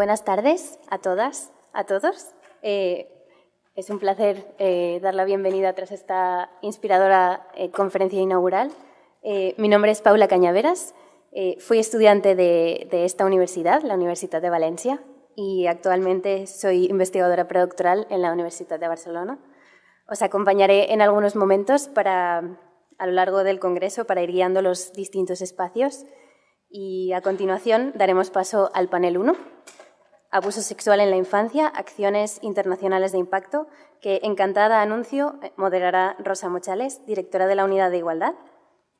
Buenas tardes a todas, a todos. Es un placer dar la bienvenida tras esta inspiradora conferencia inaugural. Mi nombre es Paula Cañaveras, fui estudiante de esta universidad, la Universitat de Valencia, y actualmente soy investigadora predoctoral en la Universitat de Barcelona. Os acompañaré en algunos momentos a lo largo del congreso para ir guiando los distintos espacios y a continuación daremos paso al panel 1. Abuso sexual en la infancia, acciones internacionales de impacto, que encantada anuncio moderará Rosa Mochales, directora de la Unidad de Igualdad.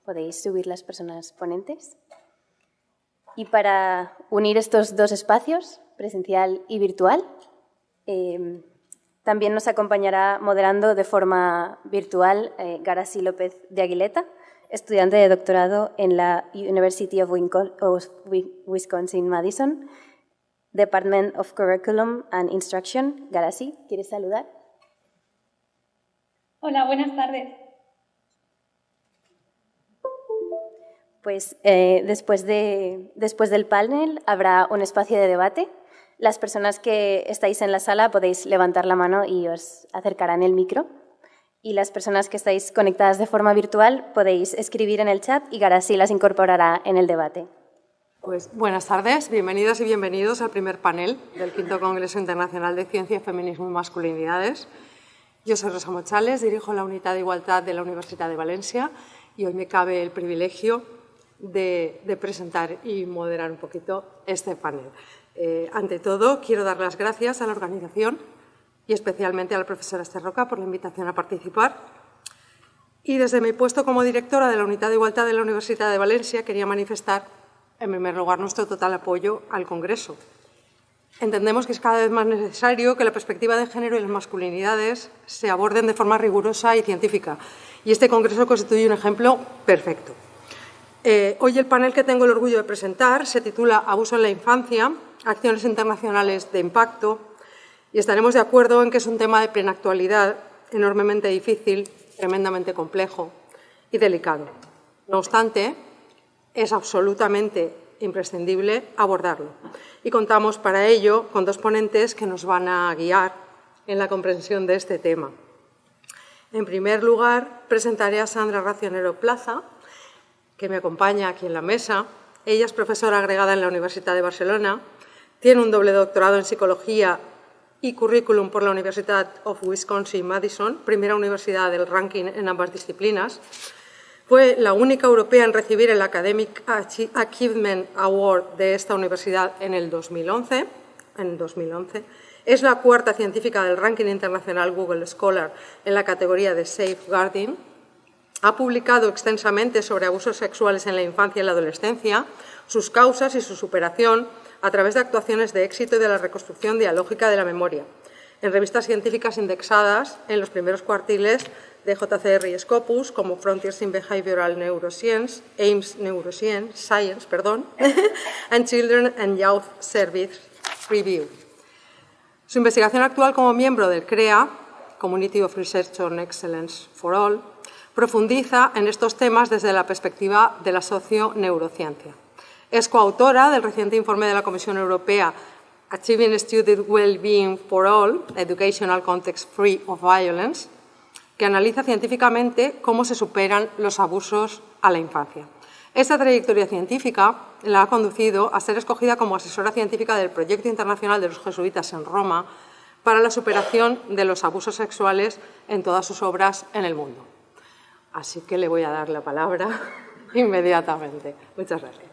Podéis subir las personas ponentes. Y para unir estos dos espacios, presencial y virtual, también nos acompañará moderando de forma virtual Garasi López de Aguileta, estudiante de doctorado en la University of Wisconsin-Madison, Department of Curriculum and Instruction. Garasi, ¿quieres saludar? Hola, buenas tardes. Pues después del panel habrá un espacio de debate. Las personas que estáis en la sala podéis levantar la mano y os acercarán el micro. Y las personas que estáis conectadas de forma virtual podéis escribir en el chat y Garasi las incorporará en el debate. Pues buenas tardes, bienvenidas y bienvenidos al primer panel del V Congreso Internacional de Ciencia, Feminismo y Masculinidades. Yo soy Rosa Mochales, dirijo la Unidad de Igualdad de la Universidad de Valencia y hoy me cabe el privilegio de presentar y moderar un poquito este panel. Ante todo, quiero dar las gracias a la organización y especialmente a la profesora Esther Roca por la invitación a participar. Y desde mi puesto como directora de la Unidad de Igualdad de la Universidad de Valencia quería manifestar en primer lugar nuestro total apoyo al Congreso. Entendemos que es cada vez más necesario que la perspectiva de género y las masculinidades se aborden de forma rigurosa y científica, y este Congreso constituye un ejemplo perfecto. Hoy el panel que tengo el orgullo de presentar se titula Abuso en la infancia, acciones internacionales de impacto, y estaremos de acuerdo en que es un tema de plena actualidad, enormemente difícil, tremendamente complejo y delicado. No obstante, es absolutamente imprescindible abordarlo. Y contamos para ello con dos ponentes que nos van a guiar en la comprensión de este tema. En primer lugar, presentaré a Sandra Racionero Plaza, que me acompaña aquí en la mesa. Ella es profesora agregada en la Universidad de Barcelona, tiene un doble doctorado en Psicología y Currículum por la University of Wisconsin-Madison, primera universidad del ranking en ambas disciplinas. Fue la única europea en recibir el Academic Achievement Award de esta universidad en el 2011. Es la cuarta científica del ranking internacional Google Scholar en la categoría de Safeguarding. Ha publicado extensamente sobre abusos sexuales en la infancia y la adolescencia, sus causas y su superación a través de actuaciones de éxito y de la reconstrucción dialógica de la memoria, en revistas científicas indexadas en los primeros cuartiles de JCR y Scopus, como Frontiers in Behavioral Neuroscience, Ames Neuroscience, and Children and Youth Service Review. Su investigación actual como miembro del CREA, Community of Research on Excellence for All, profundiza en estos temas desde la perspectiva de la socio-neurociencia. Es coautora del reciente informe de la Comisión Europea Achieving Student Wellbeing for All, Educational Context Free of Violence, que analiza científicamente cómo se superan los abusos a la infancia. Esta trayectoria científica la ha conducido a ser escogida como asesora científica del Proyecto Internacional de los Jesuitas en Roma para la superación de los abusos sexuales en todas sus obras en el mundo. Así que le voy a dar la palabra inmediatamente. Muchas gracias.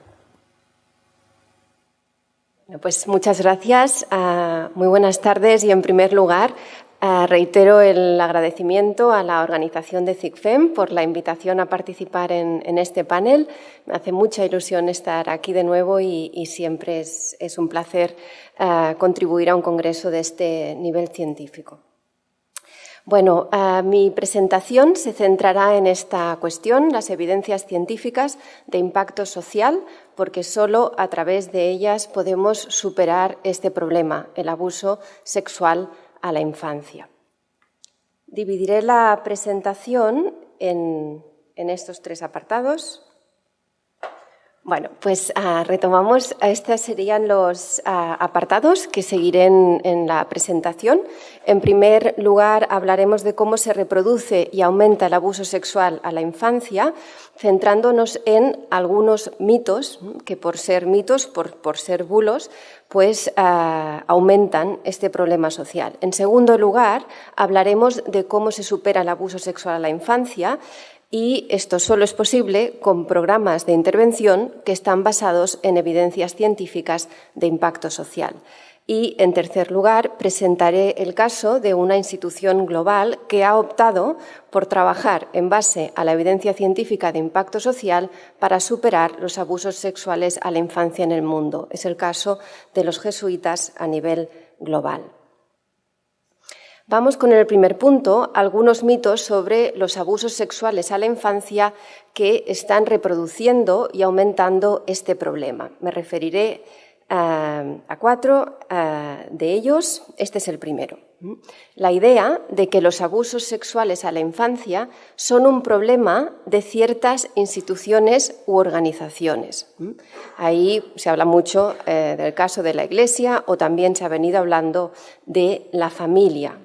Pues muchas gracias. Muy buenas tardes y en primer lugar reitero el agradecimiento a la organización de CICFEM por la invitación a participar en este panel. Me hace mucha ilusión estar aquí de nuevo y siempre es un placer contribuir a un congreso de este nivel científico. Bueno, mi presentación se centrará en esta cuestión, las evidencias científicas de impacto social, porque solo a través de ellas podemos superar este problema, el abuso sexual a la infancia. Dividiré la presentación en estos tres apartados. Bueno, pues retomamos. Estos serían los apartados que seguiré en la presentación. En primer lugar, hablaremos de cómo se reproduce y aumenta el abuso sexual a la infancia, centrándonos en algunos mitos que, por ser mitos, por ser bulos, pues aumentan este problema social. En segundo lugar, hablaremos de cómo se supera el abuso sexual a la infancia, y esto solo es posible con programas de intervención que están basados en evidencias científicas de impacto social. Y, en tercer lugar, presentaré el caso de una institución global que ha optado por trabajar en base a la evidencia científica de impacto social para superar los abusos sexuales a la infancia en el mundo. Es el caso de los jesuitas a nivel global. Vamos con el primer punto, algunos mitos sobre los abusos sexuales a la infancia que están reproduciendo y aumentando este problema. Me referiré a 4 de ellos. Este es el primero. La idea de que los abusos sexuales a la infancia son un problema de ciertas instituciones u organizaciones. Ahí se habla mucho del caso de la Iglesia, o también se ha venido hablando de la familia.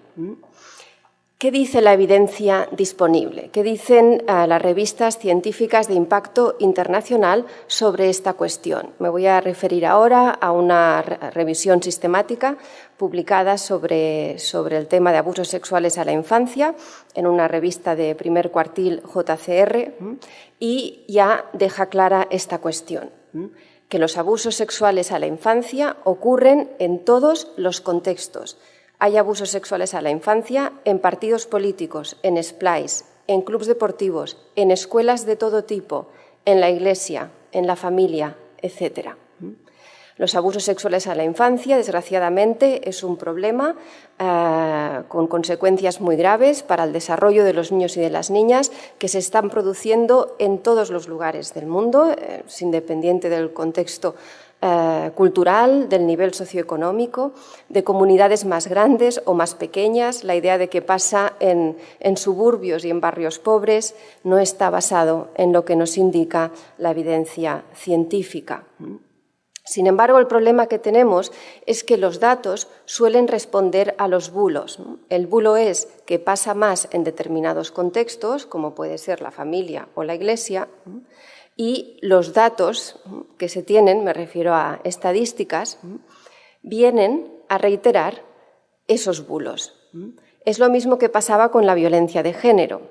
¿Qué dice la evidencia disponible? ¿Qué dicen las revistas científicas de impacto internacional sobre esta cuestión? Me voy a referir ahora a una revisión sistemática publicada sobre el tema de abusos sexuales a la infancia en una revista de primer cuartil, JCR, y ya deja clara esta cuestión, que los abusos sexuales a la infancia ocurren en todos los contextos. Hay abusos sexuales a la infancia en partidos políticos, en splays, en clubes deportivos, en escuelas de todo tipo, en la Iglesia, en la familia, etc. Los abusos sexuales a la infancia, desgraciadamente, es un problema con consecuencias muy graves para el desarrollo de los niños y de las niñas que se están produciendo en todos los lugares del mundo, independiente del contexto cultural, del nivel socioeconómico, de comunidades más grandes o más pequeñas. La idea de que pasa en suburbios y en barrios pobres no está basado en lo que nos indica la evidencia científica. Sin embargo, el problema que tenemos es que los datos suelen responder a los bulos. El bulo es que pasa más en determinados contextos, como puede ser la familia o la Iglesia, y los datos que se tienen, me refiero a estadísticas, vienen a reiterar esos bulos. Es lo mismo que pasaba con la violencia de género.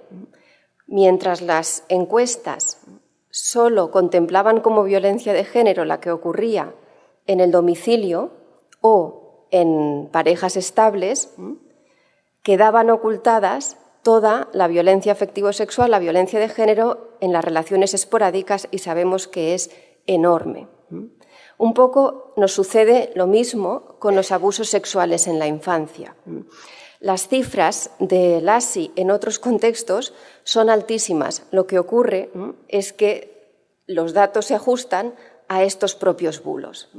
Mientras las encuestas solo contemplaban como violencia de género la que ocurría en el domicilio o en parejas estables, quedaban ocultadas toda la violencia afectivo-sexual, la violencia de género en las relaciones esporádicas, y sabemos que es enorme. Un poco nos sucede lo mismo con los abusos sexuales en la infancia. Las cifras del ASI en otros contextos son altísimas. Lo que ocurre es que los datos se ajustan a estos propios bulos.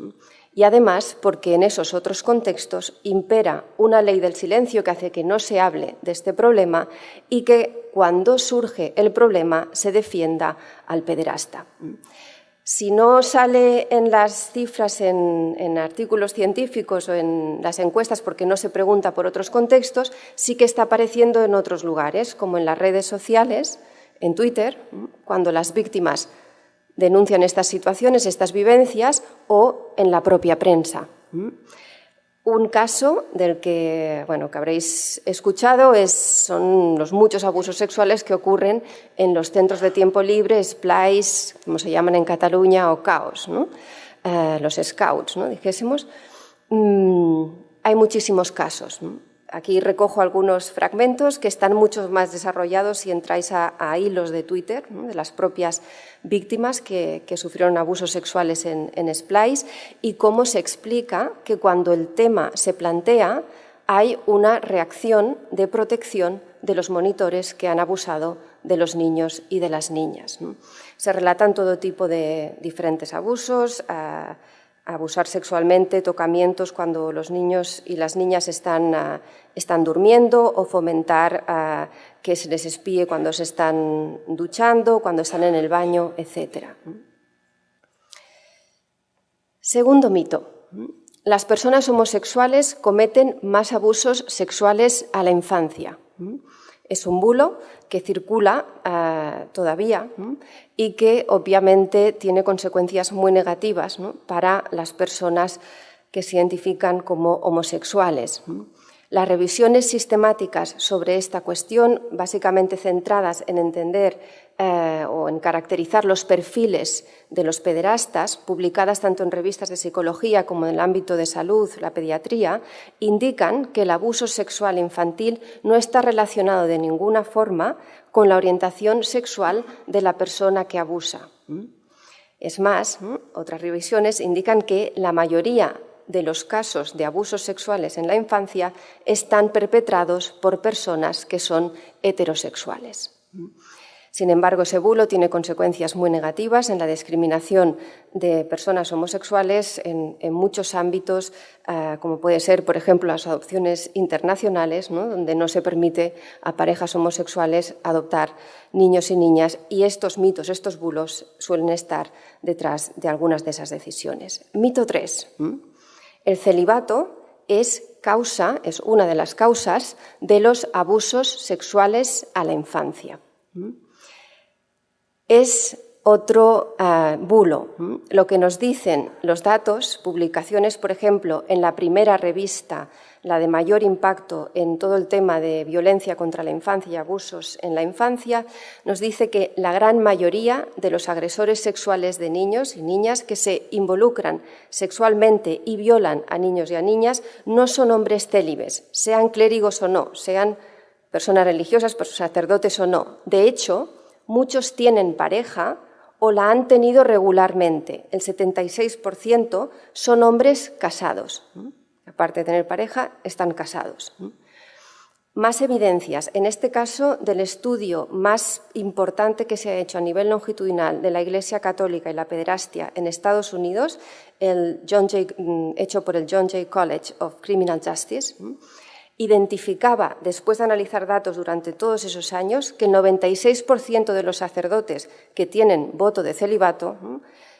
Y además porque en esos otros contextos impera una ley del silencio que hace que no se hable de este problema y que cuando surge el problema se defienda al pederasta. Si no sale en las cifras en artículos científicos o en las encuestas porque no se pregunta por otros contextos, sí que está apareciendo en otros lugares, como en las redes sociales, en Twitter, cuando las víctimas denuncian estas situaciones, estas vivencias, o en la propia prensa. Un caso del que habréis escuchado son los muchos abusos sexuales que ocurren en los centros de tiempo libre, splays, como se llaman en Cataluña, o caos, los scouts, dijésemos. Hay muchísimos casos. Aquí recojo algunos fragmentos que están mucho más desarrollados si entráis a hilos de Twitter, de las propias víctimas que sufrieron abusos sexuales en splays, y cómo se explica que cuando el tema se plantea hay una reacción de protección de los monitores que han abusado de los niños y de las niñas. Se relatan todo tipo de diferentes abusos, abusar sexualmente, tocamientos cuando los niños y las niñas están durmiendo, o fomentar que se les espíe cuando se están duchando, cuando están en el baño, etc. Segundo mito. Las personas homosexuales cometen más abusos sexuales a la infancia. Es un bulo que circula todavía y que obviamente tiene consecuencias muy negativas, ¿no?, para las personas que se identifican como homosexuales. Las revisiones sistemáticas sobre esta cuestión, básicamente centradas en entender o en caracterizar los perfiles de los pederastas, publicadas tanto en revistas de psicología como en el ámbito de salud, la pediatría, indican que el abuso sexual infantil no está relacionado de ninguna forma con la orientación sexual de la persona que abusa. Es más, otras revisiones indican que la mayoría de los casos de abusos sexuales en la infancia están perpetrados por personas que son heterosexuales. Sin embargo, ese bulo tiene consecuencias muy negativas en la discriminación de personas homosexuales en muchos ámbitos, como puede ser, por ejemplo, las adopciones internacionales, ¿no?, donde no se permite a parejas homosexuales adoptar niños y niñas, y estos mitos, estos bulos, suelen estar detrás de algunas de esas decisiones. Mito 3. El celibato es una de las causas de los abusos sexuales a la infancia. Es otro bulo. Lo que nos dicen los datos, publicaciones, por ejemplo, en la primera revista, la de mayor impacto en todo el tema de violencia contra la infancia y abusos en la infancia, nos dice que la gran mayoría de los agresores sexuales de niños y niñas que se involucran sexualmente y violan a niños y a niñas no son hombres célibes, sean clérigos o no, sean personas religiosas, sacerdotes o no. De hecho, muchos tienen pareja o la han tenido regularmente. El 76% son hombres casados. Aparte de tener pareja, están casados. Más evidencias. En este caso, del estudio más importante que se ha hecho a nivel longitudinal de la Iglesia Católica y la pederastia en Estados Unidos, hecho por el John Jay College of Criminal Justice, identificaba, después de analizar datos durante todos esos años, que el 96% de los sacerdotes que tienen voto de celibato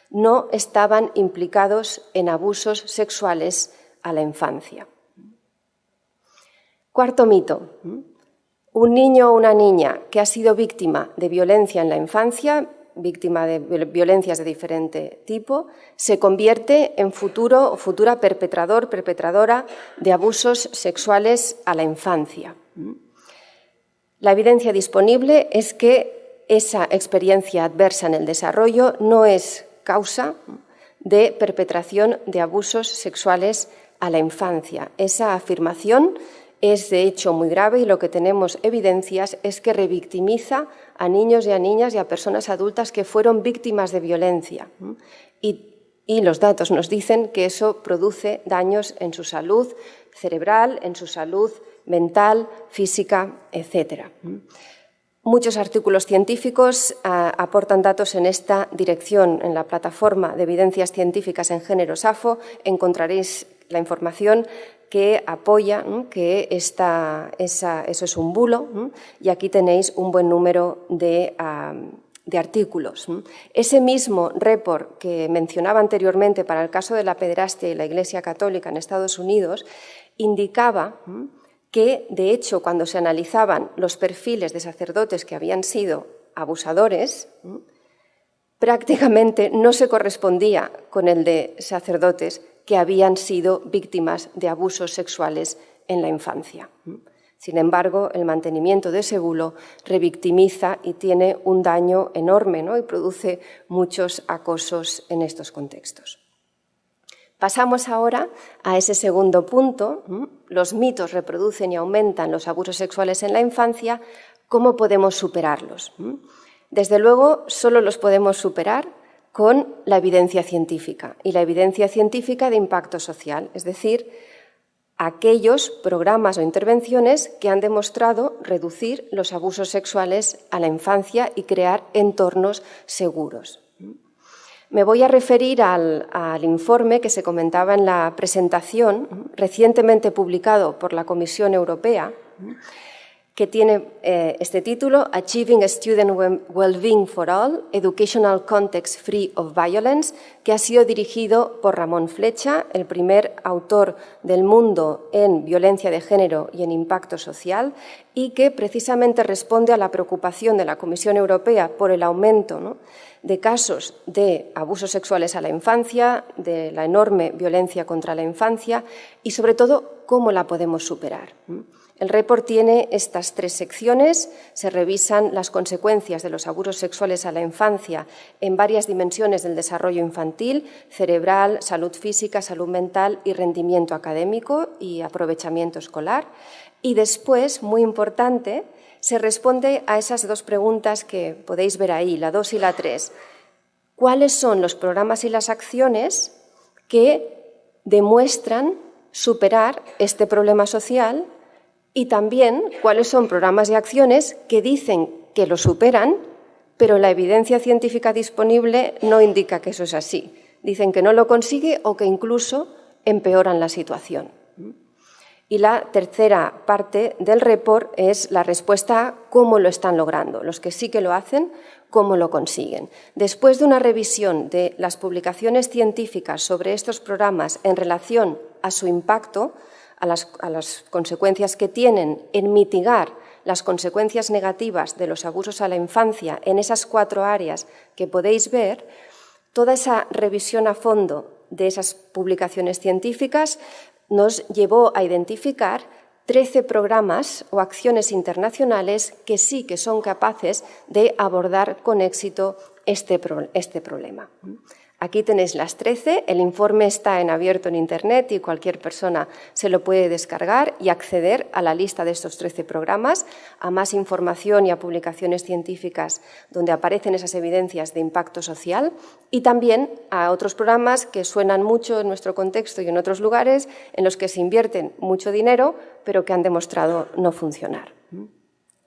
no estaban implicados en abusos sexuales a la infancia. Cuarto mito. Un niño o una niña que ha sido víctima de violencia en la infancia, víctima de violencias de diferente tipo, se convierte en futuro o futura perpetradora de abusos sexuales a la infancia. La evidencia disponible es que esa experiencia adversa en el desarrollo no es causa de perpetración de abusos sexuales a la infancia. Esa afirmación es de hecho muy grave y lo que tenemos evidencias es que revictimiza a niños y a niñas y a personas adultas que fueron víctimas de violencia. Y los datos nos dicen que eso produce daños en su salud cerebral, en su salud mental, física, etc. Muchos artículos científicos aportan datos en esta dirección. En la plataforma de evidencias científicas en género SAFO encontraréis la información que apoya que eso es un bulo, y aquí tenéis un buen número de artículos. Ese mismo report que mencionaba anteriormente para el caso de la pederastia y la Iglesia Católica en Estados Unidos indicaba que, de hecho, cuando se analizaban los perfiles de sacerdotes que habían sido abusadores, prácticamente no se correspondía con el de sacerdotes que habían sido víctimas de abusos sexuales en la infancia. Sin embargo, el mantenimiento de ese bulo revictimiza y tiene un daño enorme, ¿no?, y produce muchos acosos en estos contextos. Pasamos ahora a ese segundo punto. Los mitos reproducen y aumentan los abusos sexuales en la infancia. ¿Cómo podemos superarlos? Desde luego, solo los podemos superar con la evidencia científica y la evidencia científica de impacto social, es decir, aquellos programas o intervenciones que han demostrado reducir los abusos sexuales a la infancia y crear entornos seguros. Me voy a referir al informe que se comentaba en la presentación, recientemente publicado por la Comisión Europea, que tiene este título, Achieving a Student Wellbeing for All, Educational Context Free of Violence, que ha sido dirigido por Ramón Flecha, el primer autor del mundo en violencia de género y en impacto social, y que precisamente responde a la preocupación de la Comisión Europea por el aumento, ¿no?, de casos de abusos sexuales a la infancia, de la enorme violencia contra la infancia y, sobre todo, cómo la podemos superar. El report tiene estas 3 secciones, se revisan las consecuencias de los abusos sexuales a la infancia en varias dimensiones del desarrollo infantil, cerebral, salud física, salud mental y rendimiento académico y aprovechamiento escolar. Y después, muy importante, se responde a esas 2 preguntas que podéis ver ahí, la 2 y la 3. ¿Cuáles son los programas y las acciones que demuestran superar este problema social? Y también cuáles son programas y acciones que dicen que lo superan, pero la evidencia científica disponible no indica que eso es así. Dicen que no lo consigue o que incluso empeoran la situación. Y la tercera parte del report es la respuesta a cómo lo están logrando. Los que sí que lo hacen, cómo lo consiguen. Después de una revisión de las publicaciones científicas sobre estos programas en relación a su impacto, a las consecuencias que tienen en mitigar las consecuencias negativas de los abusos a la infancia en esas 4 áreas que podéis ver, toda esa revisión a fondo de esas publicaciones científicas nos llevó a identificar 13 programas o acciones internacionales que sí que son capaces de abordar con éxito este problema. Aquí tenéis las 13, el informe está en abierto en Internet y cualquier persona se lo puede descargar y acceder a la lista de estos 13 programas, a más información y a publicaciones científicas donde aparecen esas evidencias de impacto social y también a otros programas que suenan mucho en nuestro contexto y en otros lugares en los que se invierten mucho dinero pero que han demostrado no funcionar.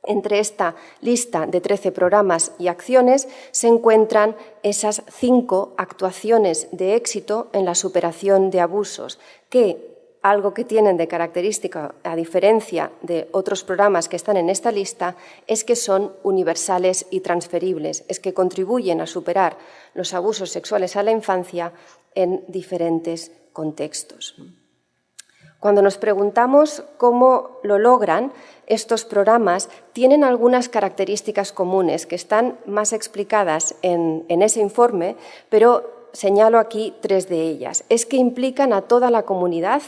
Entre esta lista de 13 programas y acciones se encuentran esas 5 actuaciones de éxito en la superación de abusos, que algo que tienen de característica, a diferencia de otros programas que están en esta lista, es que son universales y transferibles, es que contribuyen a superar los abusos sexuales a la infancia en diferentes contextos. Cuando nos preguntamos cómo lo logran, estos programas tienen algunas características comunes que están más explicadas en ese informe, pero señalo aquí 3 de ellas. Es que implican a toda la comunidad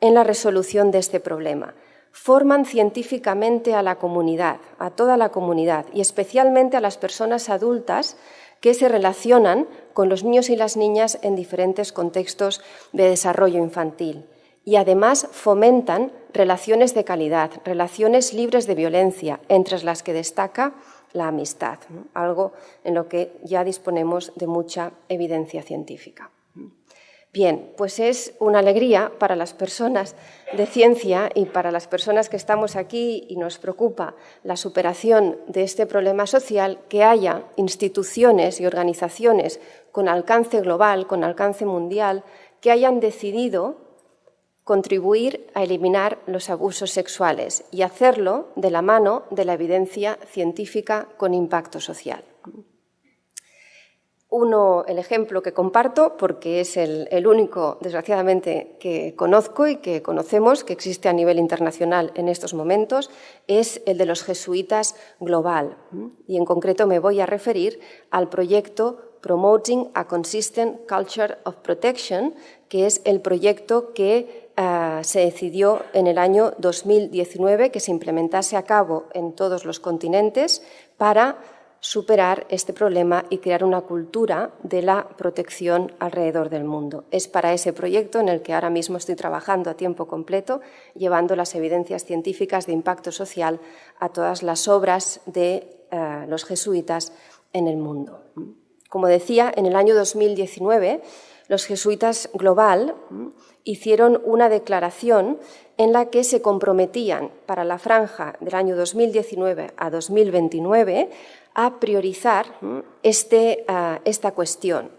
en la resolución de este problema. Forman científicamente a la comunidad, a toda la comunidad, y especialmente a las personas adultas que se relacionan con los niños y las niñas en diferentes contextos de desarrollo infantil. Y además fomentan relaciones de calidad, relaciones libres de violencia, entre las que destaca la amistad, ¿no? Algo en lo que ya disponemos de mucha evidencia científica. Bien, pues es una alegría para las personas de ciencia y para las personas que estamos aquí y nos preocupa la superación de este problema social que haya instituciones y organizaciones con alcance global, con alcance mundial, que hayan decidido contribuir a eliminar los abusos sexuales y hacerlo de la mano de la evidencia científica con impacto social. El ejemplo que comparto, porque es el único, desgraciadamente, que conozco y que conocemos, que existe a nivel internacional en estos momentos, es el de los jesuitas global. Y en concreto me voy a referir al proyecto Promoting a Consistent Culture of Protection, que es el proyecto que se decidió en el año 2019 que se implementase a cabo en todos los continentes para superar este problema y crear una cultura de la protección alrededor del mundo. Es para ese proyecto en el que ahora mismo estoy trabajando a tiempo completo, llevando las evidencias científicas de impacto social a todas las obras de los jesuitas en el mundo. Como decía, en el año 2019 los jesuitas global hicieron una declaración en la que se comprometían para la franja del año 2019 a 2029 a priorizar esta cuestión.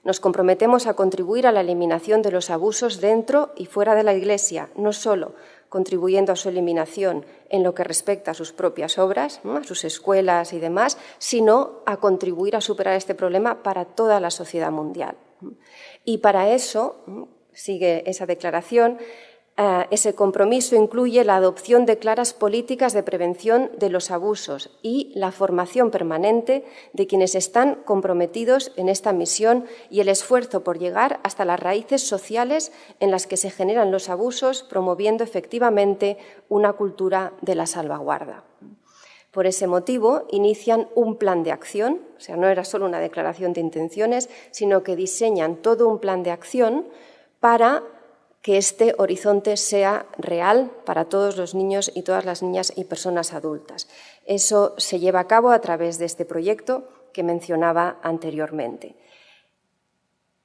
Nos comprometemos a contribuir a la eliminación de los abusos dentro y fuera de la Iglesia, no solo contribuyendo a su eliminación en lo que respecta a sus propias obras, ¿no?, a sus escuelas y demás, sino a contribuir a superar este problema para toda la sociedad mundial. Y para eso, sigue esa declaración, ese compromiso incluye la adopción de claras políticas de prevención de los abusos y la formación permanente de quienes están comprometidos en esta misión y el esfuerzo por llegar hasta las raíces sociales en las que se generan los abusos, promoviendo efectivamente una cultura de la salvaguarda. Por ese motivo, inician un plan de acción, o sea, no era solo una declaración de intenciones, sino que diseñan todo un plan de acción para que este horizonte sea real para todos los niños y todas las niñas y personas adultas. Eso se lleva a cabo a través de este proyecto que mencionaba anteriormente.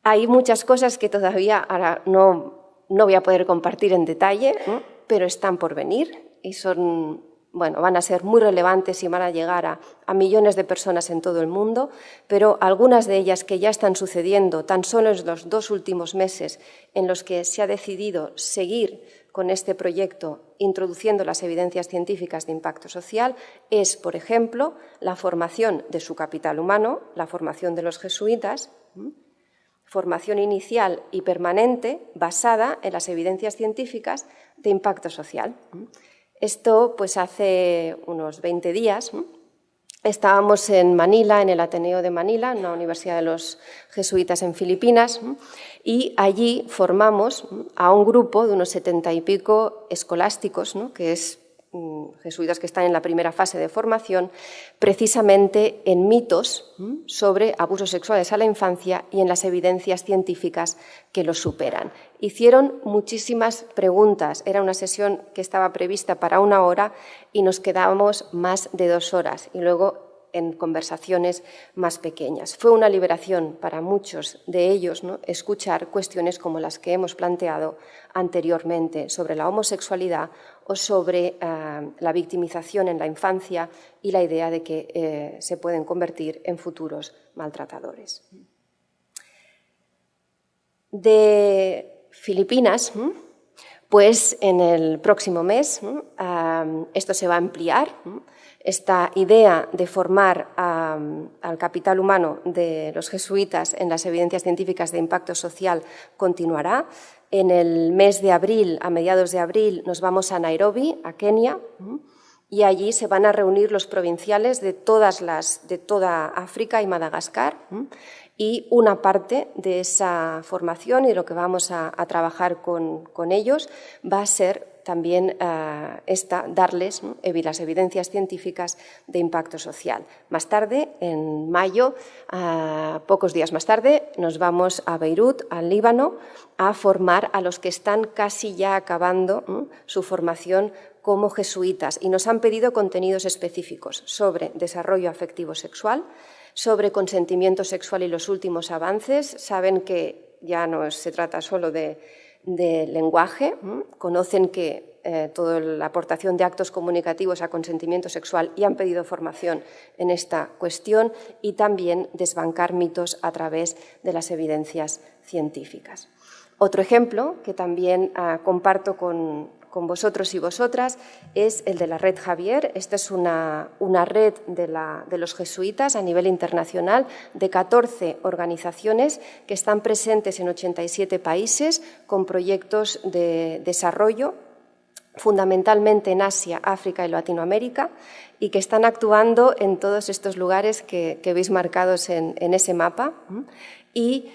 Hay muchas cosas que todavía ahora no voy a poder compartir en detalle, ¿no?, pero están por venir y van a ser muy relevantes y van a llegar a millones de personas en todo el mundo, pero algunas de ellas que ya están sucediendo tan solo en los 2 últimos meses en los que se ha decidido seguir con este proyecto introduciendo las evidencias científicas de impacto social es, por ejemplo, la formación de su capital humano, la formación de los jesuitas, formación inicial y permanente basada en las evidencias científicas de impacto social. Esto, pues hace unos 20 días, estábamos en Manila, en el Ateneo de Manila, en la Universidad de los Jesuitas en Filipinas, y allí formamos a un grupo de unos 70 y pico escolásticos, ¿no?, que es jesuitas que están en la primera fase de formación, precisamente en mitos sobre abusos sexuales a la infancia y en las evidencias científicas que los superan. Hicieron muchísimas preguntas, era una sesión que estaba prevista para 1 hora y nos quedábamos más de 2 horas y luego en conversaciones más pequeñas. Fue una liberación para muchos de ellos, ¿no?, escuchar cuestiones como las que hemos planteado anteriormente sobre la homosexualidad o sobre la victimización en la infancia y la idea de que se pueden convertir en futuros maltratadores. De Filipinas, pues en el próximo mes esto se va a ampliar. Esta idea de formar al capital humano de los jesuitas en las evidencias científicas de impacto social continuará. En el mes de abril, a mediados de abril, nos vamos a Nairobi, a Kenia, y allí se van a reunir los provinciales de toda África y Madagascar, y una parte de esa formación y de lo que vamos a trabajar con ellos va a ser también darles las evidencias científicas de impacto social. Más tarde, en mayo, pocos días más tarde, nos vamos a Beirut, al Líbano, a formar a los que están casi ya acabando su formación como jesuitas y nos han pedido contenidos específicos sobre desarrollo afectivo sexual, sobre consentimiento sexual y los últimos avances. Saben que ya no se trata solo de lenguaje, conocen que toda la aportación de actos comunicativos a consentimiento sexual y han pedido formación en esta cuestión y también desbancar mitos a través de las evidencias científicas. Otro ejemplo que también comparto con vosotros y vosotras es el de la Red Javier. Esta es una red de los jesuitas a nivel internacional de 14 organizaciones que están presentes en 87 países con proyectos de desarrollo, fundamentalmente en Asia, África y Latinoamérica, y que están actuando en todos estos lugares que veis marcados en ese mapa. Y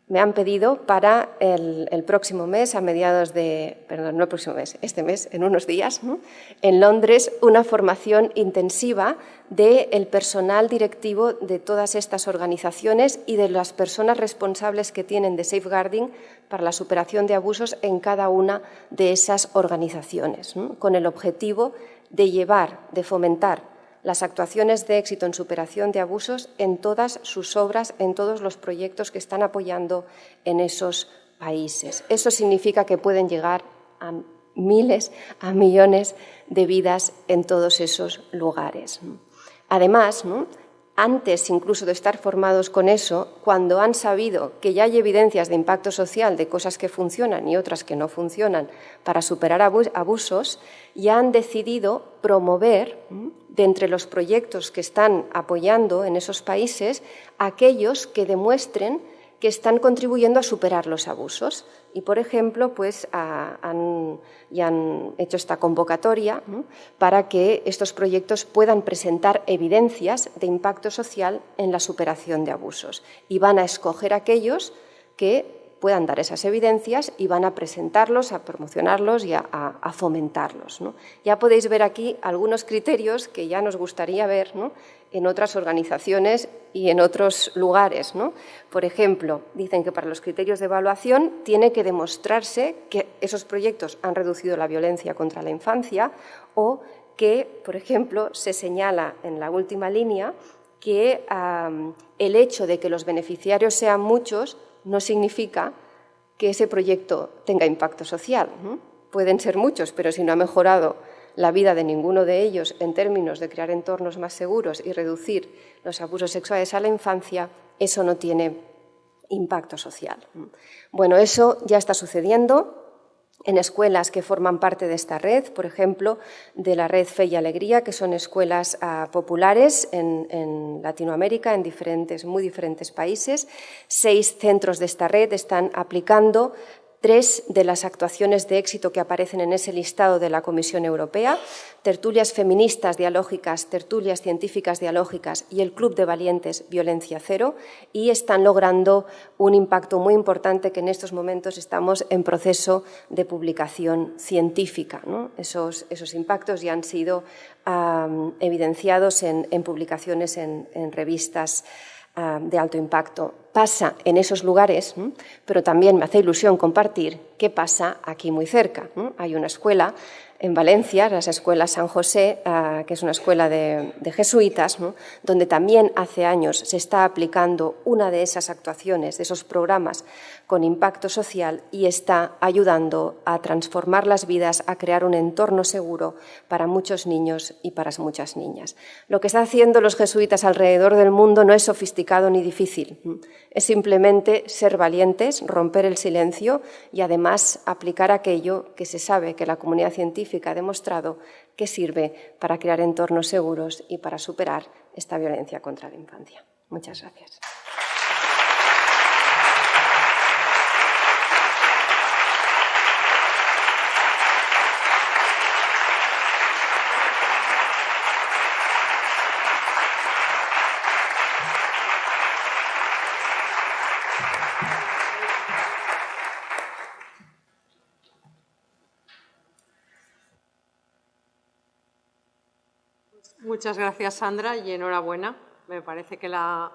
me han pedido para el próximo mes, este mes, en unos días, en Londres, una formación intensiva del personal directivo de todas estas organizaciones y de las personas responsables que tienen de safeguarding para la superación de abusos en cada una de esas organizaciones, con el objetivo de fomentar las actuaciones de éxito en superación de abusos en todas sus obras, en todos los proyectos que están apoyando en esos países. Eso significa que pueden llegar a miles, a millones de vidas en todos esos lugares. Además, antes incluso de estar formados con eso, cuando han sabido que ya hay evidencias de impacto social de cosas que funcionan y otras que no funcionan para superar abusos, ya han decidido promover de entre los proyectos que están apoyando en esos países aquellos que demuestren que están contribuyendo a superar los abusos. Y, por ejemplo, pues, ya han hecho esta convocatoria para que estos proyectos puedan presentar evidencias de impacto social en la superación de abusos. Y van a escoger aquellos que puedan dar esas evidencias y van a presentarlos, a promocionarlos y a fomentarlos, ¿no? Ya podéis ver aquí algunos criterios que ya nos gustaría ver, ¿no?, en otras organizaciones y en otros lugares, ¿no? Por ejemplo, dicen que para los criterios de evaluación tiene que demostrarse que esos proyectos han reducido la violencia contra la infancia o que, por ejemplo, se señala en la última línea que el hecho de que los beneficiarios sean muchos no significa que ese proyecto tenga impacto social, ¿no? Pueden ser muchos, pero si no ha mejorado la vida de ninguno de ellos en términos de crear entornos más seguros y reducir los abusos sexuales a la infancia, eso no tiene impacto social. Bueno, eso ya está sucediendo en escuelas que forman parte de esta red, por ejemplo, de la red Fe y Alegría, que son escuelas populares en Latinoamérica, en muy diferentes países. 6 centros de esta red están aplicando 3 de las actuaciones de éxito que aparecen en ese listado de la Comisión Europea: tertulias feministas dialógicas, tertulias científicas dialógicas y el Club de Valientes Violencia Cero, y están logrando un impacto muy importante que en estos momentos estamos en proceso de publicación científica, ¿no? Esos impactos ya han sido evidenciados en publicaciones en revistas de alto impacto. Pasa en esos lugares, pero también me hace ilusión compartir qué pasa aquí muy cerca. Hay una escuela en Valencia, la Escuela San José, que es una escuela de jesuitas, ¿no?, donde también hace años se está aplicando una de esas actuaciones, de esos programas con impacto social, y está ayudando a transformar las vidas, a crear un entorno seguro para muchos niños y para muchas niñas. Lo que están haciendo los jesuitas alrededor del mundo no es sofisticado ni difícil, es simplemente ser valientes, romper el silencio y además aplicar aquello que se sabe que la comunidad científica ha demostrado que sirve para crear entornos seguros y para superar esta violencia contra la infancia. Muchas gracias. Muchas gracias, Sandra, y enhorabuena. Me parece que la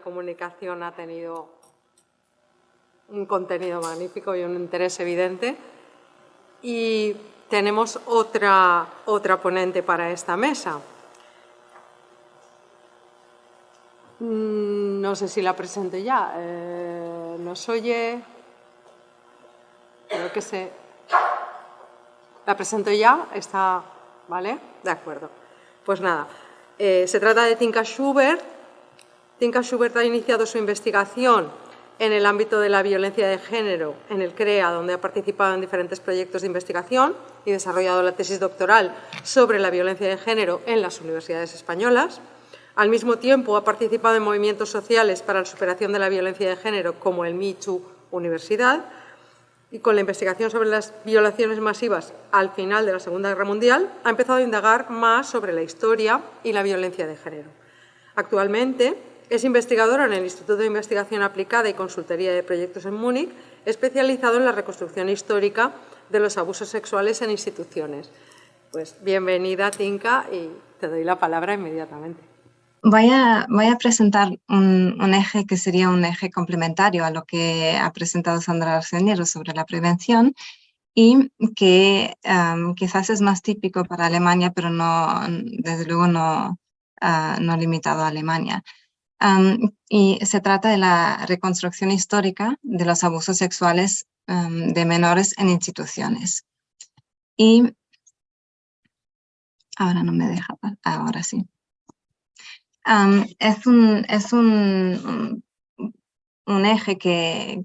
comunicación ha tenido un contenido magnífico y un interés evidente. Y tenemos otra ponente para esta mesa. No sé si la presento ya. ¿Nos oye? Creo que se... ¿La presento ya? ¿Está? ¿Vale? De acuerdo. Pues nada, se trata de Tinka Schubert. Tinka Schubert ha iniciado su investigación en el ámbito de la violencia de género en el CREA, donde ha participado en diferentes proyectos de investigación y desarrollado la tesis doctoral sobre la violencia de género en las universidades españolas. Al mismo tiempo, ha participado en movimientos sociales para la superación de la violencia de género, como el Me Too Universidad, y con la investigación sobre las violaciones masivas al final de la Segunda Guerra Mundial, ha empezado a indagar más sobre la historia y la violencia de género. Actualmente es investigadora en el Instituto de Investigación Aplicada y Consultoría de Proyectos en Múnich, especializado en la reconstrucción histórica de los abusos sexuales en instituciones. Pues bienvenida, Tinka, y te doy la palabra inmediatamente. Voy a presentar un eje que sería un eje complementario a lo que ha presentado Sandra Arceniero sobre la prevención y que quizás es más típico para Alemania, pero no, desde luego no limitado a Alemania. Y se trata de la reconstrucción histórica de los abusos sexuales de menores en instituciones. Y ahora no me deja, ahora sí. es un eje que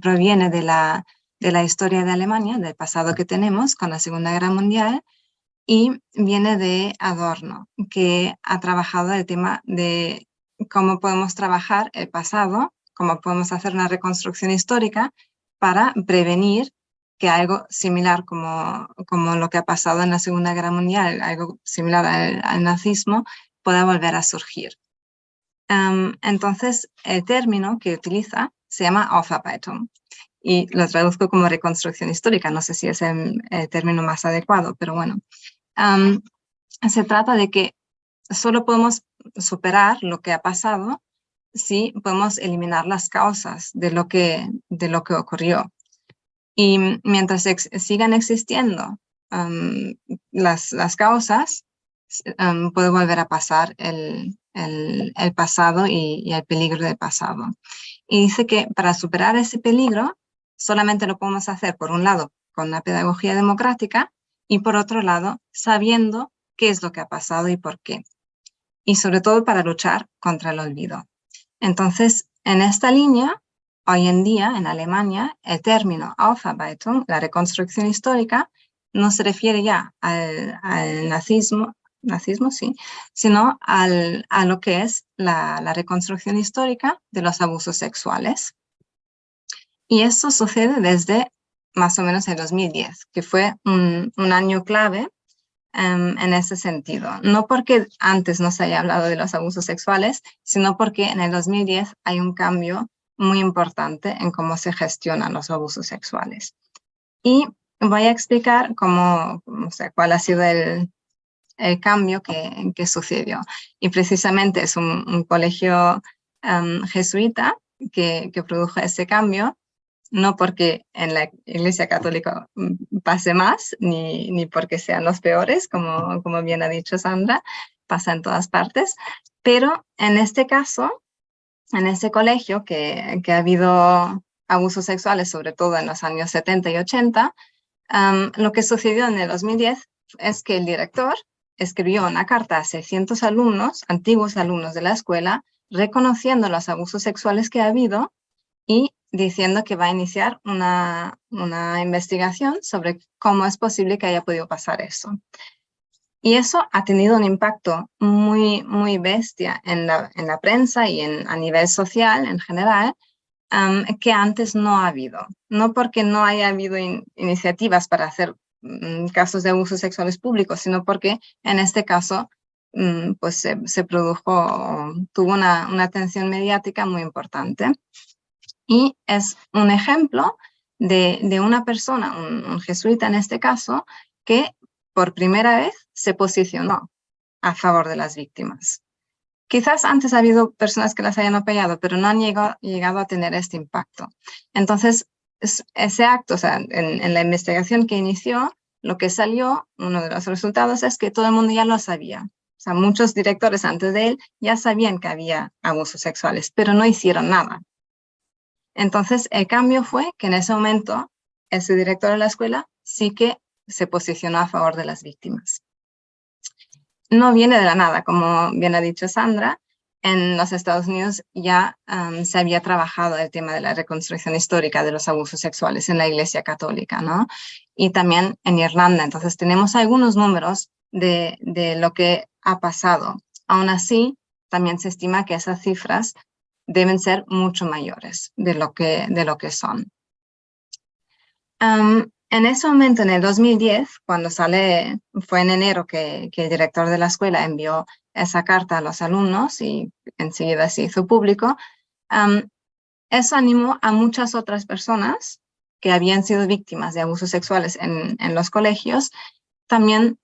proviene de la historia de Alemania, del pasado que tenemos con la Segunda Guerra Mundial, y viene de Adorno, que ha trabajado el tema de cómo podemos trabajar el pasado, cómo podemos hacer una reconstrucción histórica para prevenir que algo similar como lo que ha pasado en la Segunda Guerra Mundial, algo similar al nazismo, pueda volver a surgir. Entonces, el término que utiliza se llama Aufarbeitung y lo traduzco como reconstrucción histórica. No sé si es el término más adecuado, pero bueno. Se trata de que solo podemos superar lo que ha pasado si podemos eliminar las causas de lo que ocurrió. Y mientras sigan existiendo las causas, puede volver a pasar el pasado y el peligro del pasado. Y dice que para superar ese peligro solamente lo podemos hacer, por un lado, con una pedagogía democrática y por otro lado, sabiendo qué es lo que ha pasado y por qué. Y sobre todo para luchar contra el olvido. Entonces, en esta línea, hoy en día en Alemania, el término Aufarbeitung, la reconstrucción histórica, no se refiere ya al nazismo sí, sino a lo que es la reconstrucción histórica de los abusos sexuales. Y eso sucede desde más o menos el 2010, que fue un año clave en ese sentido. No porque antes no se haya hablado de los abusos sexuales, sino porque en el 2010 hay un cambio muy importante en cómo se gestionan los abusos sexuales. Y voy a explicar cuál ha sido el cambio que sucedió. Y precisamente es un colegio jesuita que produjo ese cambio, no porque en la Iglesia Católica pase más, ni porque sean los peores, como bien ha dicho Sandra, pasa en todas partes, pero en este caso, en este colegio que ha habido abusos sexuales, sobre todo en los años 70 y 80, lo que sucedió en el 2010 es que el director escribió una carta a 600 alumnos, antiguos alumnos de la escuela, reconociendo los abusos sexuales que ha habido y diciendo que va a iniciar una investigación sobre cómo es posible que haya podido pasar eso. Y eso ha tenido un impacto muy, muy bestia en la prensa y a nivel social en general, que antes no ha habido. No porque no haya habido iniciativas para hacer casos de abusos sexuales públicos, sino porque en este caso pues se produjo, tuvo una atención mediática muy importante. Y es un ejemplo de una persona, un jesuita en este caso, que por primera vez se posicionó a favor de las víctimas. Quizás antes ha habido personas que las hayan apoyado, pero no han llegado a tener este impacto. Entonces, ese acto, o sea, en la investigación que inició, lo que salió, uno de los resultados es que todo el mundo ya lo sabía. O sea, muchos directores antes de él ya sabían que había abusos sexuales, pero no hicieron nada. Entonces, el cambio fue que en ese momento ese director de la escuela sí que se posicionó a favor de las víctimas. No viene de la nada, como bien ha dicho Sandra. En los Estados Unidos ya se había trabajado el tema de la reconstrucción histórica de los abusos sexuales en la Iglesia Católica, ¿no? Y también en Irlanda. Entonces, tenemos algunos números de lo que ha pasado. Aún así, también se estima que esas cifras deben ser mucho mayores de lo que son. En ese momento, en el 2010, cuando fue en enero que el director de la escuela envió esa carta a los alumnos y enseguida se hizo público, eso animó a muchas otras personas que habían sido víctimas de abusos sexuales en los colegios, también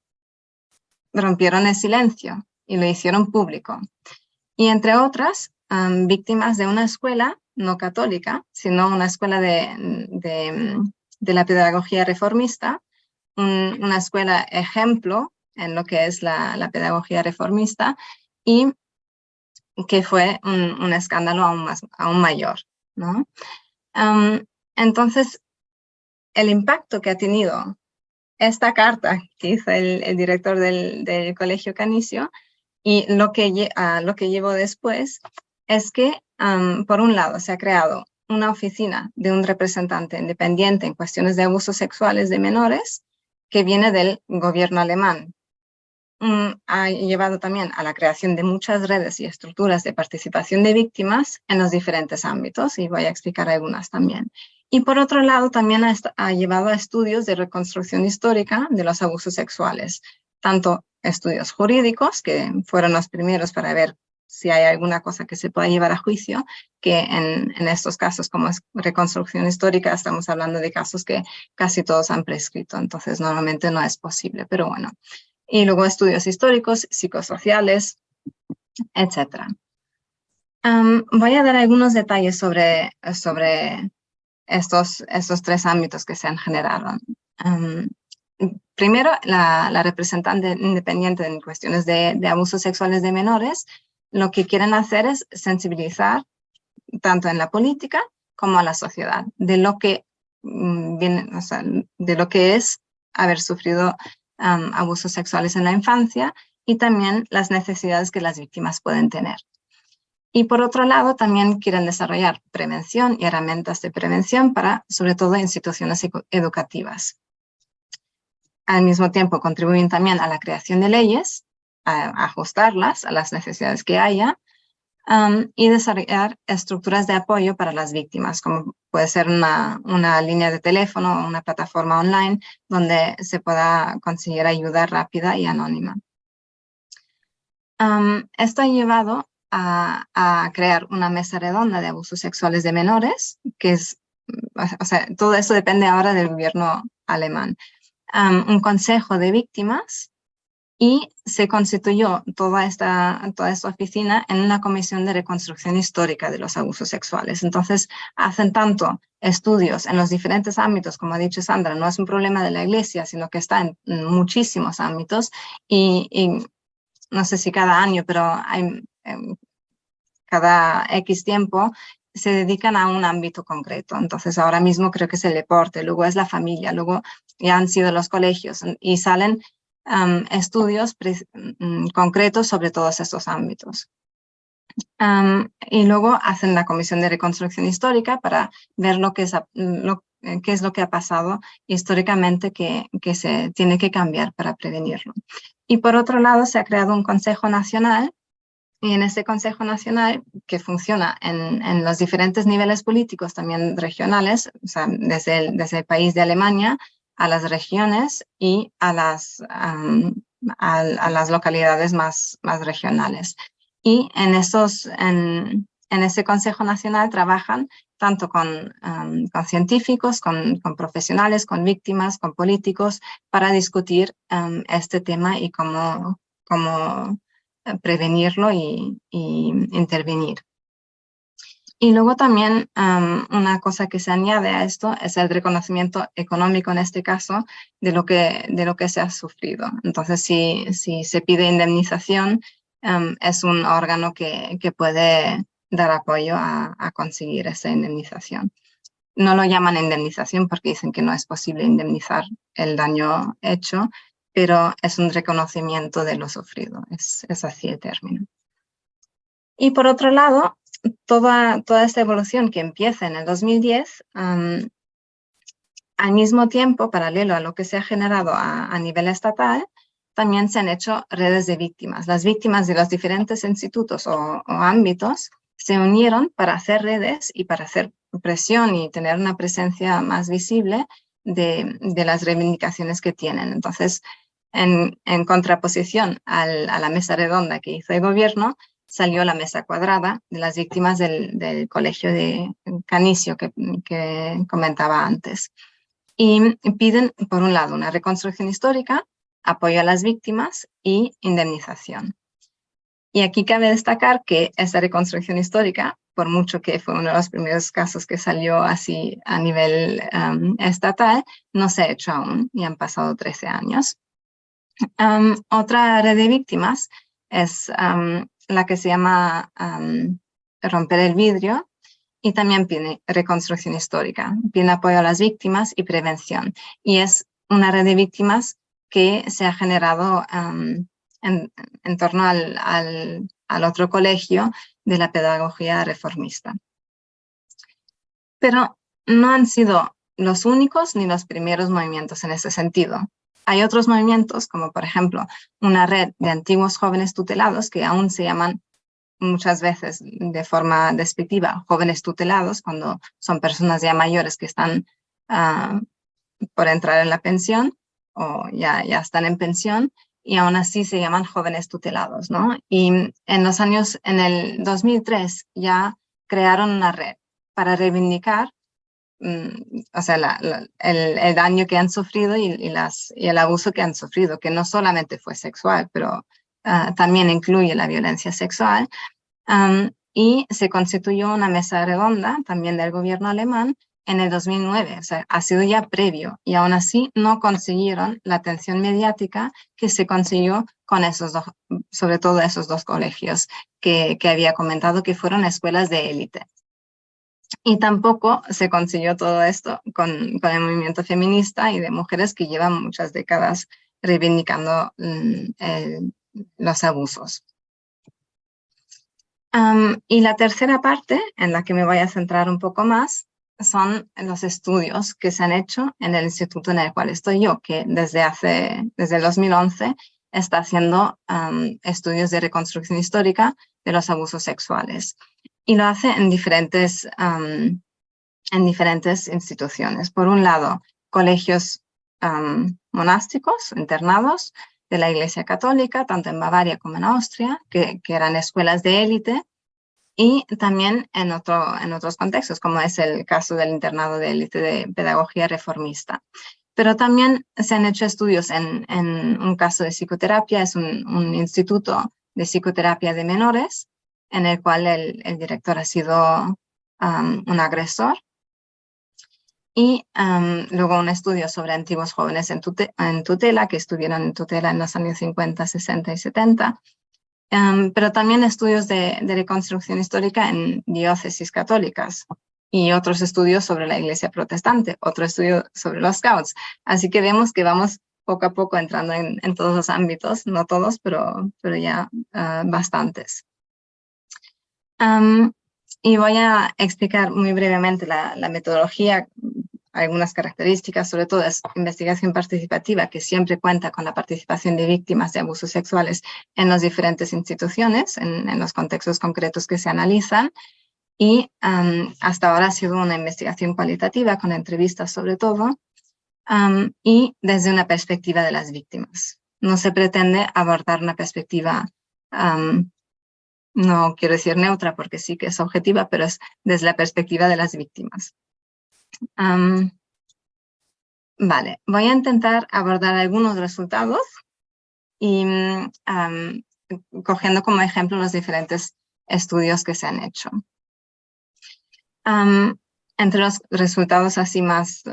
rompieron el silencio y lo hicieron público. Y entre otras, víctimas de una escuela no católica, sino una escuela de la pedagogía reformista, una escuela ejemplo en lo que es la pedagogía reformista y que fue un escándalo aún mayor, ¿no? Entonces, el impacto que ha tenido esta carta que hizo el director del Colegio Canicio Y lo que llevo después es que, por un lado, se ha creado una oficina de un representante independiente en cuestiones de abusos sexuales de menores que viene del gobierno alemán. Ha llevado también a la creación de muchas redes y estructuras de participación de víctimas en los diferentes ámbitos, y voy a explicar algunas también. Y por otro lado, también ha llevado a estudios de reconstrucción histórica de los abusos sexuales, tanto estudios jurídicos, que fueron los primeros para ver si hay alguna cosa que se pueda llevar a juicio, que en estos casos, como es reconstrucción histórica, estamos hablando de casos que casi todos han prescrito, entonces normalmente no es posible, pero bueno. Y luego estudios históricos, psicosociales, etc. Voy a dar algunos detalles sobre estos tres ámbitos que se han generado. Primero, la representante independiente en cuestiones de abusos sexuales de menores, lo que quieren hacer es sensibilizar tanto en la política como a la sociedad de lo que de lo que es haber sufrido abusos sexuales en la infancia y también las necesidades que las víctimas pueden tener. Y por otro lado, también quieren desarrollar prevención y herramientas de prevención para, sobre todo, instituciones educativas. Al mismo tiempo, contribuyen también a la creación de leyes, a ajustarlas a las necesidades que haya, y desarrollar estructuras de apoyo para las víctimas, como puede ser una línea de teléfono o una plataforma online donde se pueda conseguir ayuda rápida y anónima. Esto ha llevado a crear una mesa redonda de abusos sexuales de menores, que es, o sea, todo eso depende ahora del gobierno alemán. Un consejo de víctimas, y se constituyó toda esta oficina en una comisión de reconstrucción histórica de los abusos sexuales. Entonces, hacen tanto estudios en los diferentes ámbitos, como ha dicho Sandra, no es un problema de la Iglesia, sino que está en muchísimos ámbitos, y no sé si cada año, pero cada X tiempo se dedican a un ámbito concreto. Entonces, ahora mismo creo que es el deporte, luego es la familia, luego ya han sido los colegios, y salen estudios concretos sobre todos estos ámbitos. Y luego hacen la comisión de reconstrucción histórica para ver qué es lo que ha pasado históricamente que se tiene que cambiar para prevenirlo. Y por otro lado, se ha creado un Consejo Nacional, y en este Consejo Nacional, que funciona en los diferentes niveles políticos, también regionales, o sea, desde el país de Alemania a las regiones y a las localidades más regionales. Y en ese Consejo Nacional trabajan tanto con científicos, con profesionales, con víctimas, con políticos, para discutir este tema y cómo prevenirlo y intervenir. Y luego también una cosa que se añade a esto es el reconocimiento económico, en este caso, de lo que se ha sufrido. Entonces, si se pide indemnización, es un órgano que puede dar apoyo a conseguir esa indemnización. No lo llaman indemnización porque dicen que no es posible indemnizar el daño hecho, pero es un reconocimiento de lo sufrido, es así el término. Y por otro lado, toda esta evolución que empieza en el 2010, al mismo tiempo, paralelo a lo que se ha generado a nivel estatal, también se han hecho redes de víctimas. Las víctimas de los diferentes institutos o ámbitos se unieron para hacer redes y para hacer presión y tener una presencia más visible de las reivindicaciones que tienen. Entonces, en contraposición a la mesa redonda que hizo el gobierno, salió la mesa cuadrada de las víctimas del colegio de Canicio que comentaba antes. Y piden, por un lado, una reconstrucción histórica, apoyo a las víctimas y indemnización. Y aquí cabe destacar que esta reconstrucción histórica, por mucho que fue uno de los primeros casos que salió así a nivel estatal, no se ha hecho aún y han pasado 13 años. Otra red de víctimas es la que se llama Romper el Vidrio, y también pide reconstrucción histórica, pide apoyo a las víctimas y prevención. Y es una red de víctimas que se ha generado en torno al otro colegio de la pedagogía reformista. Pero no han sido los únicos ni los primeros movimientos en ese sentido. Hay otros movimientos, como por ejemplo una red de antiguos jóvenes tutelados, que aún se llaman muchas veces de forma despectiva jóvenes tutelados, cuando son personas ya mayores que están por entrar en la pensión o ya están en pensión, y aún así se llaman jóvenes tutelados, ¿no? Y en el 2003 ya crearon una red para reivindicar o sea, el daño que han sufrido y el abuso que han sufrido, que no solamente fue sexual, pero también incluye la violencia sexual. Y se constituyó una mesa redonda también del gobierno alemán en el 2009, o sea, ha sido ya previo, y aún así no consiguieron la atención mediática que se consiguió con sobre todo esos dos colegios que había comentado, que fueron escuelas de élite. Y tampoco se consiguió todo esto con el movimiento feminista y de mujeres que llevan muchas décadas reivindicando los abusos. Y la tercera parte, en la que me voy a centrar un poco más, son los estudios que se han hecho en el instituto en el cual estoy yo, que desde el 2011 está haciendo estudios de reconstrucción histórica de los abusos sexuales. Y lo hace en diferentes instituciones. Por un lado, colegios monásticos, internados de la Iglesia Católica, tanto en Bavaria como en Austria, que eran escuelas de élite, y también en otros contextos, como es el caso del internado de élite de pedagogía reformista. Pero también se han hecho estudios en un caso de psicoterapia, es un instituto de psicoterapia de menores, en el cual el director ha sido un agresor. Y luego un estudio sobre antiguos jóvenes en tutela, que estuvieron en tutela en los años 50, 60 y 70. Pero también estudios de reconstrucción histórica en diócesis católicas y otros estudios sobre la Iglesia protestante, otro estudio sobre los Scouts. Así que vemos que vamos poco a poco entrando en todos los ámbitos, no todos, pero ya bastantes. Y voy a explicar muy brevemente la metodología, algunas características, sobre todo es investigación participativa, que siempre cuenta con la participación de víctimas de abusos sexuales en las diferentes instituciones, en los contextos concretos que se analizan. Y hasta ahora ha sido una investigación cualitativa, con entrevistas sobre todo, y desde una perspectiva de las víctimas. No se pretende abordar una perspectiva, no quiero decir neutra, porque sí que es objetiva, pero es desde la perspectiva de las víctimas. Vale, voy a intentar abordar algunos resultados y cogiendo como ejemplo los diferentes estudios que se han hecho. Entre los resultados así más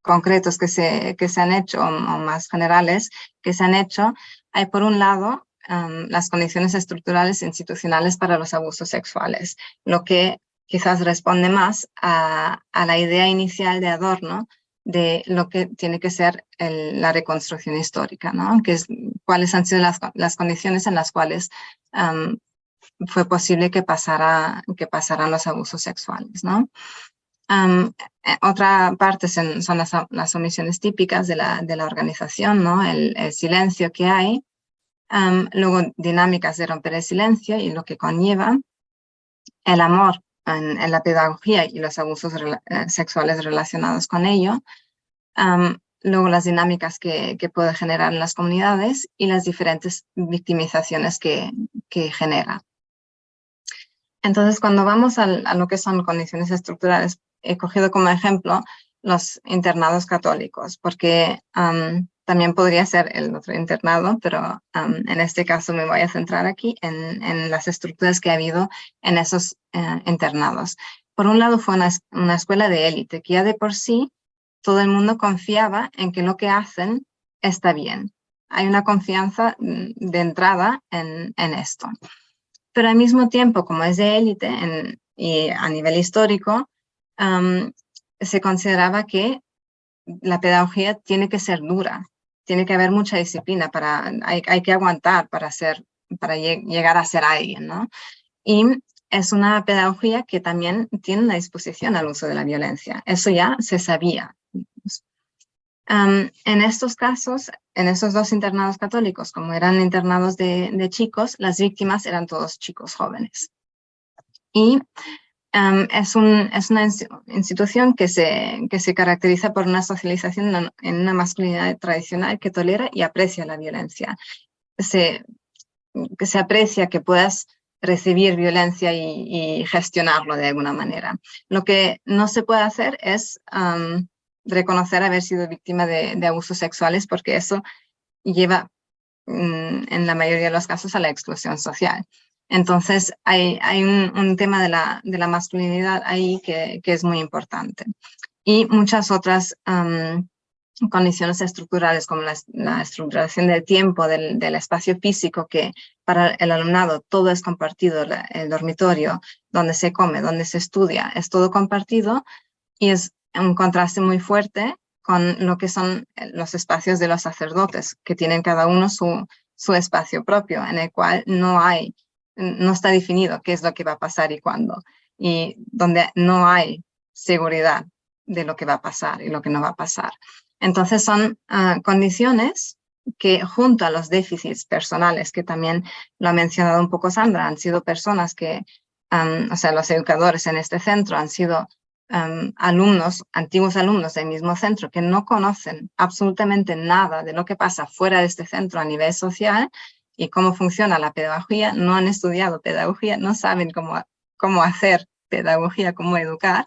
concretos que se han hecho, o más generales que se han hecho, hay por un lado las condiciones estructurales e institucionales para los abusos sexuales, lo que quizás responde más a la idea inicial de Adorno de lo que tiene que ser la reconstrucción histórica, ¿no? Que es cuáles han sido las condiciones en las cuales fue posible que pasaran los abusos sexuales, ¿no? Otra parte son las omisiones típicas de la organización, ¿no? El silencio que hay. Luego, dinámicas de romper el silencio y lo que conlleva el amor en la pedagogía y los abusos sexuales relacionados con ello. Luego, las dinámicas que puede generar en las comunidades y las diferentes victimizaciones que genera. Entonces, cuando vamos a lo que son condiciones estructurales, he cogido como ejemplo los internados católicos, porque también podría ser el otro internado, pero en este caso me voy a centrar aquí en las estructuras que ha habido en esos internados. Por un lado, fue una escuela de élite, que ya de por sí todo el mundo confiaba en que lo que hacen está bien. Hay una confianza de entrada en esto. Pero al mismo tiempo, como es de élite y a nivel histórico, se consideraba que la pedagogía tiene que ser dura, tiene que haber mucha disciplina, hay que aguantar para llegar a ser alguien, ¿no? Y es una pedagogía que también tiene una disposición al uso de la violencia. Eso ya se sabía. En estos casos, en estos 2 internados católicos, como eran internados de chicos, las víctimas eran todos chicos jóvenes. Y es una institución que se caracteriza por una socialización en una masculinidad tradicional que tolera y aprecia la violencia. Que se aprecia que puedas recibir violencia y gestionarlo de alguna manera. Lo que no se puede hacer es reconocer haber sido víctima de abusos sexuales, porque eso lleva en la mayoría de los casos a la exclusión social. Entonces hay un tema de la masculinidad ahí que es muy importante. Y muchas otras condiciones estructurales como la estructuración del tiempo, del espacio físico, que para el alumnado todo es compartido, el dormitorio, donde se come, donde se estudia, es todo compartido, y es un contraste muy fuerte con lo que son los espacios de los sacerdotes, que tienen cada uno su espacio propio, en el cual no está definido qué es lo que va a pasar y cuándo, y donde no hay seguridad de lo que va a pasar y lo que no va a pasar. Entonces son condiciones que, junto a los déficits personales, que también lo ha mencionado un poco Sandra, han sido personas que, o sea, los educadores en este centro han sido antiguos alumnos del mismo centro que no conocen absolutamente nada de lo que pasa fuera de este centro a nivel social y cómo funciona la pedagogía, no han estudiado pedagogía, no saben cómo hacer pedagogía, cómo educar.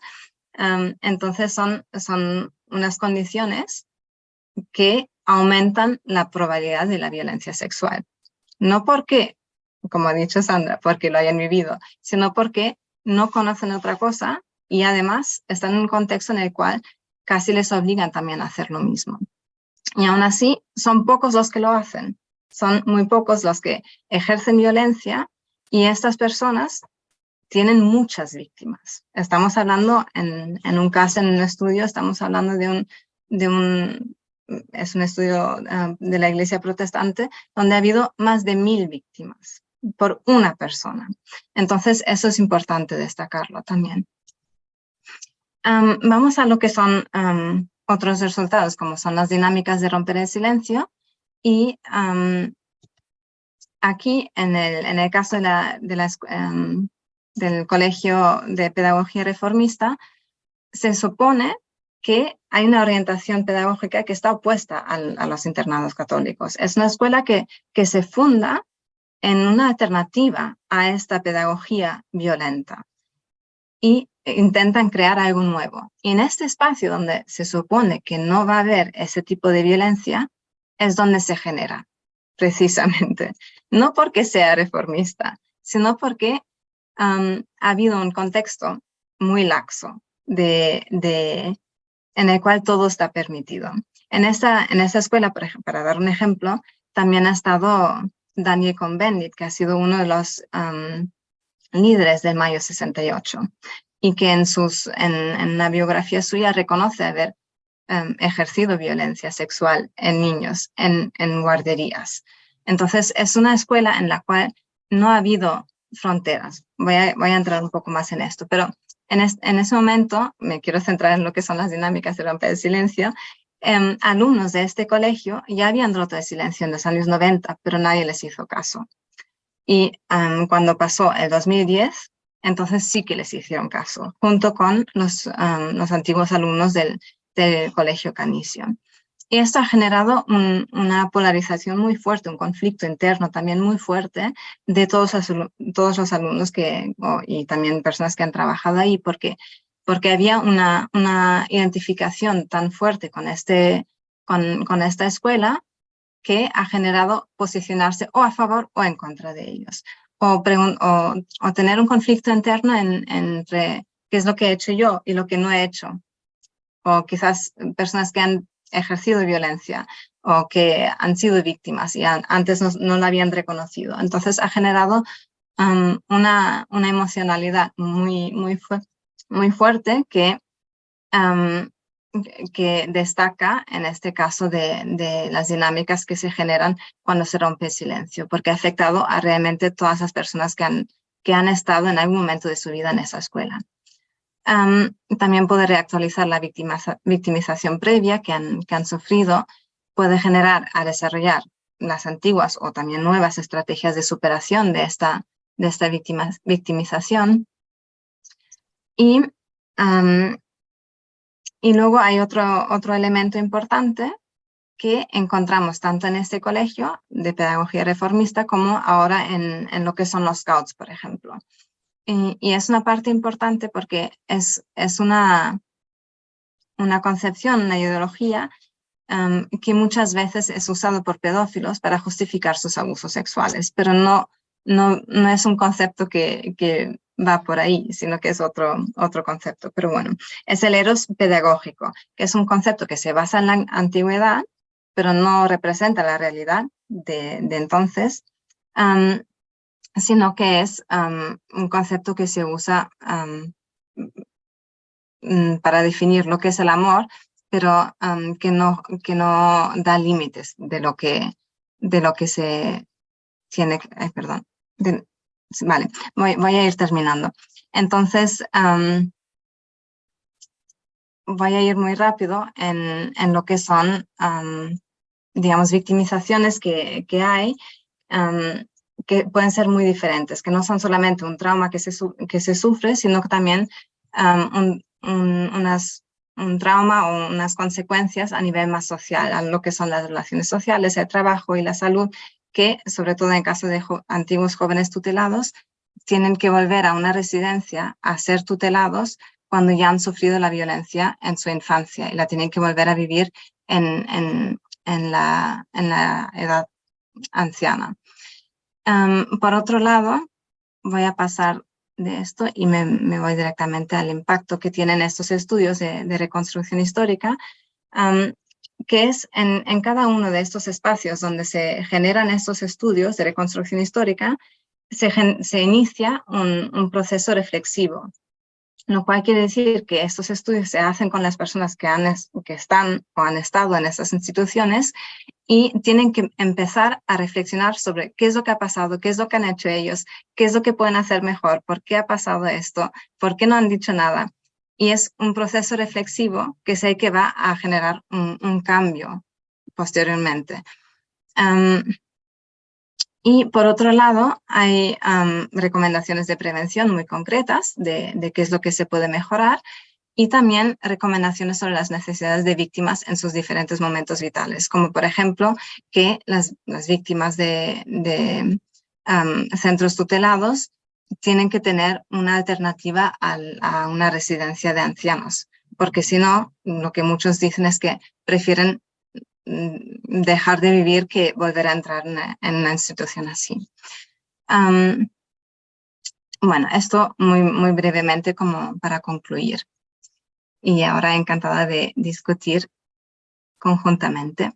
Entonces son unas condiciones que aumentan la probabilidad de la violencia sexual. No porque, como ha dicho Sandra, porque lo hayan vivido, sino porque no conocen otra cosa y además están en un contexto en el cual casi les obligan también a hacer lo mismo. Y aún así, son pocos los que lo hacen. Son muy pocos los que ejercen violencia, y estas personas tienen muchas víctimas. Estamos hablando, en un caso, en un estudio, estamos hablando es un estudio de la Iglesia Protestante, donde ha habido más de 1000 víctimas por una persona. Entonces, eso es importante destacarlo también. Vamos a lo que son otros resultados, como son las dinámicas de romper el silencio. Y aquí, en el caso del Colegio de Pedagogía Reformista, se supone que hay una orientación pedagógica que está opuesta a los internados católicos. Es una escuela que se funda en una alternativa a esta pedagogía violenta y intentan crear algo nuevo. Y en este espacio donde se supone que no va a haber ese tipo de violencia, es donde se genera, precisamente. No porque sea reformista, sino porque ha habido un contexto muy laxo en el cual todo está permitido. En esta escuela, para dar un ejemplo, también ha estado Daniel Cohn-Bendit, que ha sido uno de los líderes del Mayo 68, y que en la biografía suya reconoce haber ejercido violencia sexual en niños, en guarderías. Entonces, es una escuela en la cual no ha habido fronteras. Voy a entrar un poco más en esto, pero en ese momento me quiero centrar en lo que son las dinámicas de romper el silencio. Alumnos de este colegio ya habían roto el silencio en los años 90, pero nadie les hizo caso. Y cuando pasó el 2010, entonces sí que les hicieron caso, junto con los antiguos alumnos del Colegio Canicio. Y esto ha generado una polarización muy fuerte, un conflicto interno también muy fuerte de todos los alumnos y también personas que han trabajado ahí, porque había una identificación tan fuerte con esta escuela, que ha generado posicionarse o a favor o en contra de ellos, o tener un conflicto interno entre qué es lo que he hecho yo y lo que no he hecho, o quizás personas que han ejercido violencia o que han sido víctimas y antes no la habían reconocido. Entonces ha generado una emocionalidad muy fuerte que que destaca en este caso de las dinámicas que se generan cuando se rompe el silencio, porque ha afectado a realmente todas las personas que han estado en algún momento de su vida en esa escuela. También puede reactualizar la victimización previa que han sufrido, puede generar a desarrollar las antiguas o también nuevas estrategias de superación de esta victimización. Y luego hay otro elemento importante que encontramos tanto en este colegio de pedagogía reformista como ahora en lo que son los Scouts, por ejemplo. Y es una parte importante porque es una concepción, una ideología que muchas veces es usado por pedófilos para justificar sus abusos sexuales, pero no es un concepto que va por ahí, sino que es otro concepto. Pero bueno, es el eros pedagógico, que es un concepto que se basa en la antigüedad, pero no representa la realidad de entonces, sino que es un concepto que se usa para definir lo que es el amor, pero que no da límites de lo que se tiene. Perdón. Vale, voy a ir terminando. Entonces, voy a ir muy rápido en lo que son, digamos, victimizaciones que hay, que pueden ser muy diferentes, que no son solamente un trauma que se sufre, sino que también un trauma o unas consecuencias a nivel más social, a lo que son las relaciones sociales, el trabajo y la salud, que sobre todo en caso de antiguos jóvenes tutelados, tienen que volver a una residencia a ser tutelados cuando ya han sufrido la violencia en su infancia y la tienen que volver a vivir en la edad anciana. Por otro lado, voy a pasar de esto y me voy directamente al impacto que tienen estos estudios de reconstrucción histórica, que es en cada uno de estos espacios donde se generan estos estudios de reconstrucción histórica, se inicia un proceso reflexivo, lo cual quiere decir que estos estudios se hacen con las personas que están o han estado en esas instituciones y tienen que empezar a reflexionar sobre qué es lo que ha pasado, qué es lo que han hecho ellos, qué es lo que pueden hacer mejor, por qué ha pasado esto, por qué no han dicho nada. Y es un proceso reflexivo que sé que va a generar un cambio posteriormente. Y por otro lado, hay recomendaciones de prevención muy concretas de qué es lo que se puede mejorar y también recomendaciones sobre las necesidades de víctimas en sus diferentes momentos vitales, como por ejemplo que las víctimas de centros tutelados tienen que tener una alternativa a una residencia de ancianos, porque si no, lo que muchos dicen es que prefieren dejar de vivir que volver a entrar en una institución así. Bueno, esto muy brevemente como para concluir. Y ahora encantada de discutir conjuntamente.